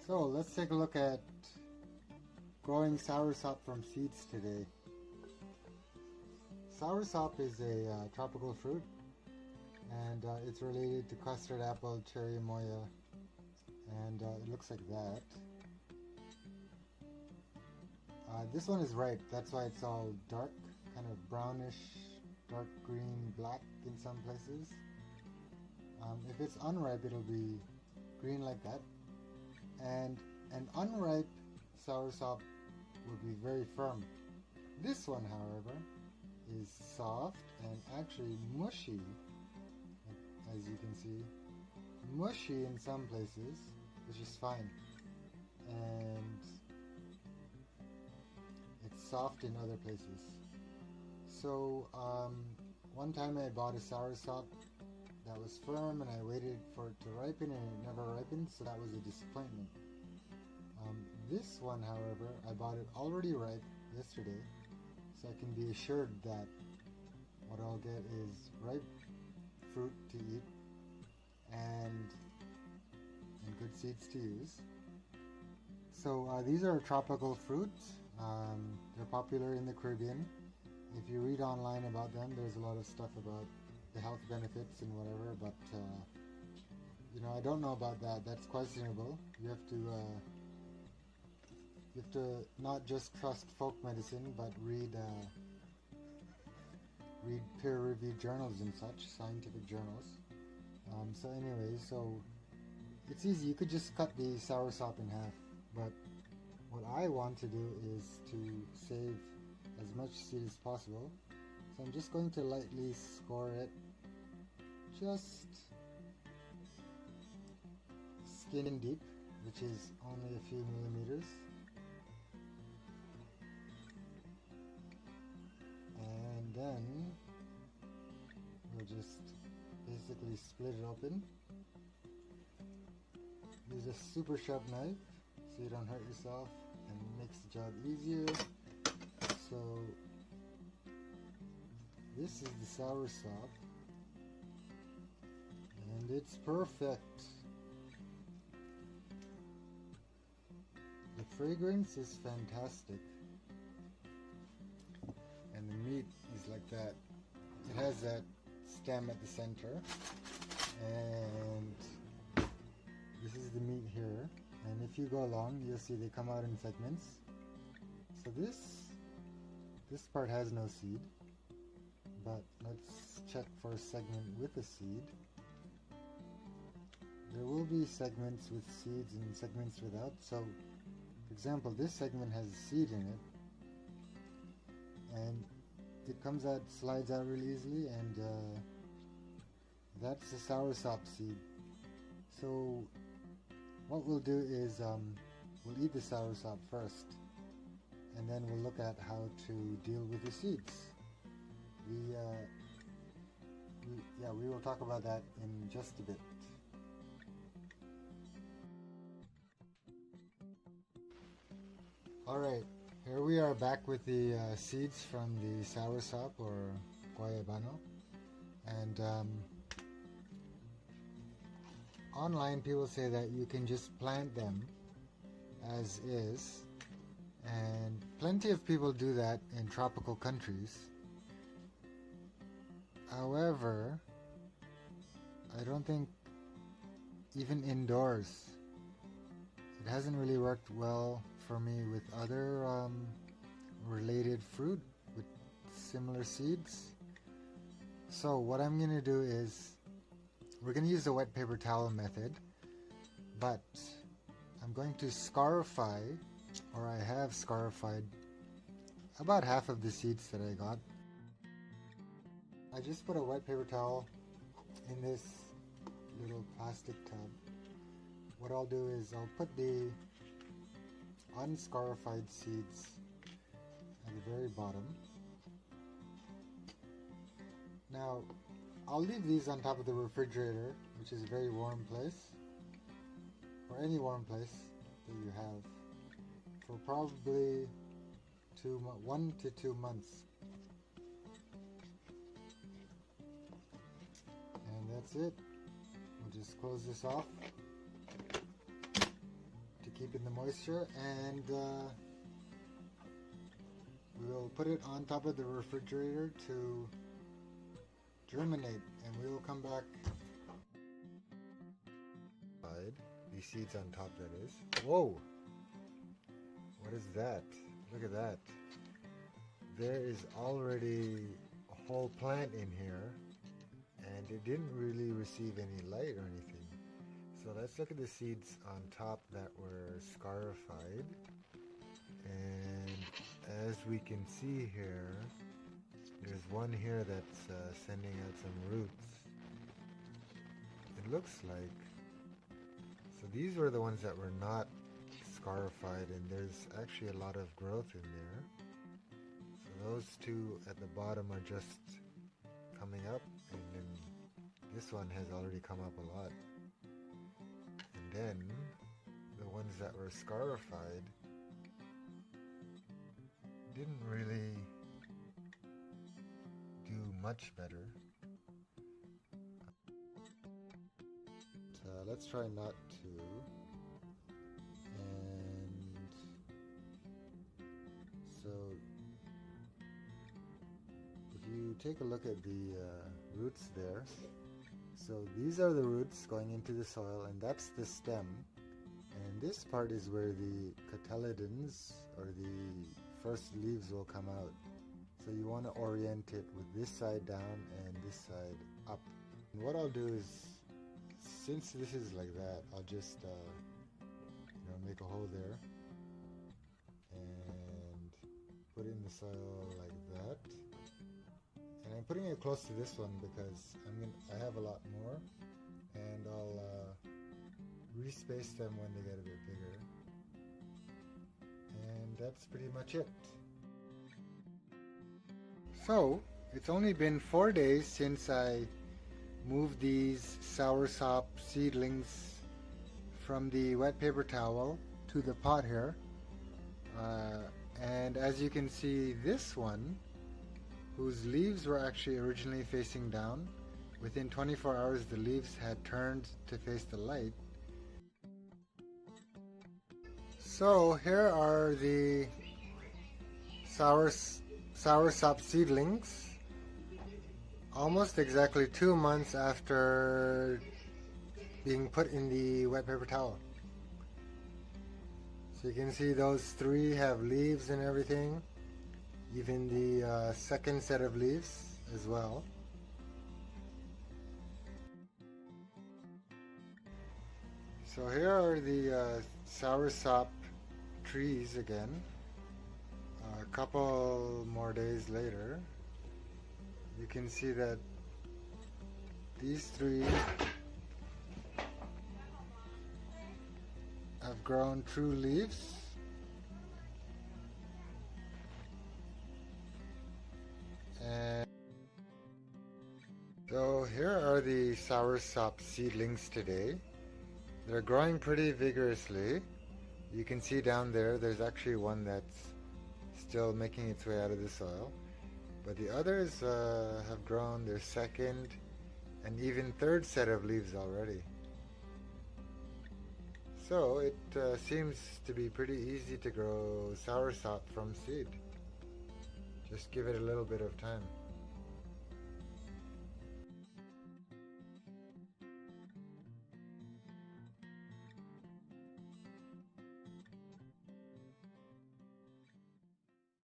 So let's take a look at growing soursop from seeds today. Soursop is a tropical fruit, and it's related to custard apple, cherry moya, and it looks like that. This one is ripe, that's why it's all dark, kind of brownish, dark green, black in some places. If it's unripe, it'll be green like that. And an unripe soursop will be very firm. This one, however, is soft and actually mushy, as you can see. Mushy in some places, which is fine. And it's soft in other places. So one time I bought a soursop that was firm and I waited for it to ripen and it never ripened, so that was a disappointment. This one, however, I bought it already ripe yesterday, so I can be assured that what I'll get is ripe fruit to eat and good seeds to use. So these are tropical fruits. They're popular in the Caribbean. If you read online about them, there's a lot of stuff about the health benefits and whatever, but you know, I don't know about that. That's questionable. You have to not just trust folk medicine, but read peer-reviewed journals and such, scientific journals. So anyway, so it's easy. You could just cut the soursop in half, but what I want to do is to save as much seed as possible. So I'm just going to lightly score it, just skin deep, which is only a few millimeters. And then we'll just basically split it open. Use a super sharp knife so you don't hurt yourself and makes the job easier. So this is the soursop, and it's perfect. The fragrance is fantastic, and the meat is like that. It has that stem at the center, and this is the meat here. And if you go along, you'll see they come out in segments. So this part has no seed, but let's check for a segment with a seed. There will be segments with seeds and segments without. So, for example, this segment has a seed in it, and it comes out, slides out really easily, and that's the soursop seed. So what we'll do is we'll eat the soursop first, and then we'll look at how to deal with the seeds. We will talk about that in just a bit. Alright, here we are back with the seeds from the soursop or Guyabano, and online people say that you can just plant them as is, and plenty of people do that in tropical countries. However, I don't think even indoors, it hasn't really worked well for me with other related fruit with similar seeds. So what I'm going to do is, we're going to use the wet paper towel method, but I'm going to scarify, or I have scarified, about half of the seeds that I got. I just put a wet paper towel in this little plastic tub. What I'll do is I'll put the unscarified seeds at the very bottom. Now, I'll leave these on top of the refrigerator, which is a very warm place, or any warm place that you have, for probably 1 to 2 months. And that's it. We'll just close this off. To keeping the moisture, and we'll put it on top of the refrigerator to germinate, and we will come back. These seeds on top, that is. Whoa! What is that? Look at that. There is already a whole plant in here, and it didn't really receive any light or anything. So let's look at the seeds on top that were scarified. And as we can see here, there's one here that's sending out some roots. It looks like. So these were the ones that were not scarified, and there's actually a lot of growth in there. So those two at the bottom are just coming up, and then this one has already come up a lot. And then the ones that were scarified didn't really do much better. Let's try not to. And so if you take a look at the roots there, so these are the roots going into the soil, and that's the stem, and this part is where the cotyledons or the first leaves will come out. So you want to orient it with this side down and this side up. And what I'll do is, since this is like that, I'll just make a hole there and put it in the soil like that. And I'm putting it close to this one because I have a lot more, and I'll respace them when they get a bit bigger. And that's pretty much it. So it's only been 4 days since I moved these soursop seedlings from the wet paper towel to the pot here, and as you can see, this one, whose leaves were actually originally facing down, within 24 hours the leaves had turned to face the light. So here are the soursop seedlings, almost exactly 2 months after being put in the wet paper towel. So you can see those 3 have leaves and everything, even the second set of leaves as well. So here are the soursop trees again, a couple more days later. You can see that these 3 have grown true leaves, and so here are the soursop seedlings today. They're growing pretty vigorously. You can see down there, there's actually one that's still making its way out of the soil. But the others have grown their second and even third set of leaves already. So it seems to be pretty easy to grow soursop from seed. Just give it a little bit of time.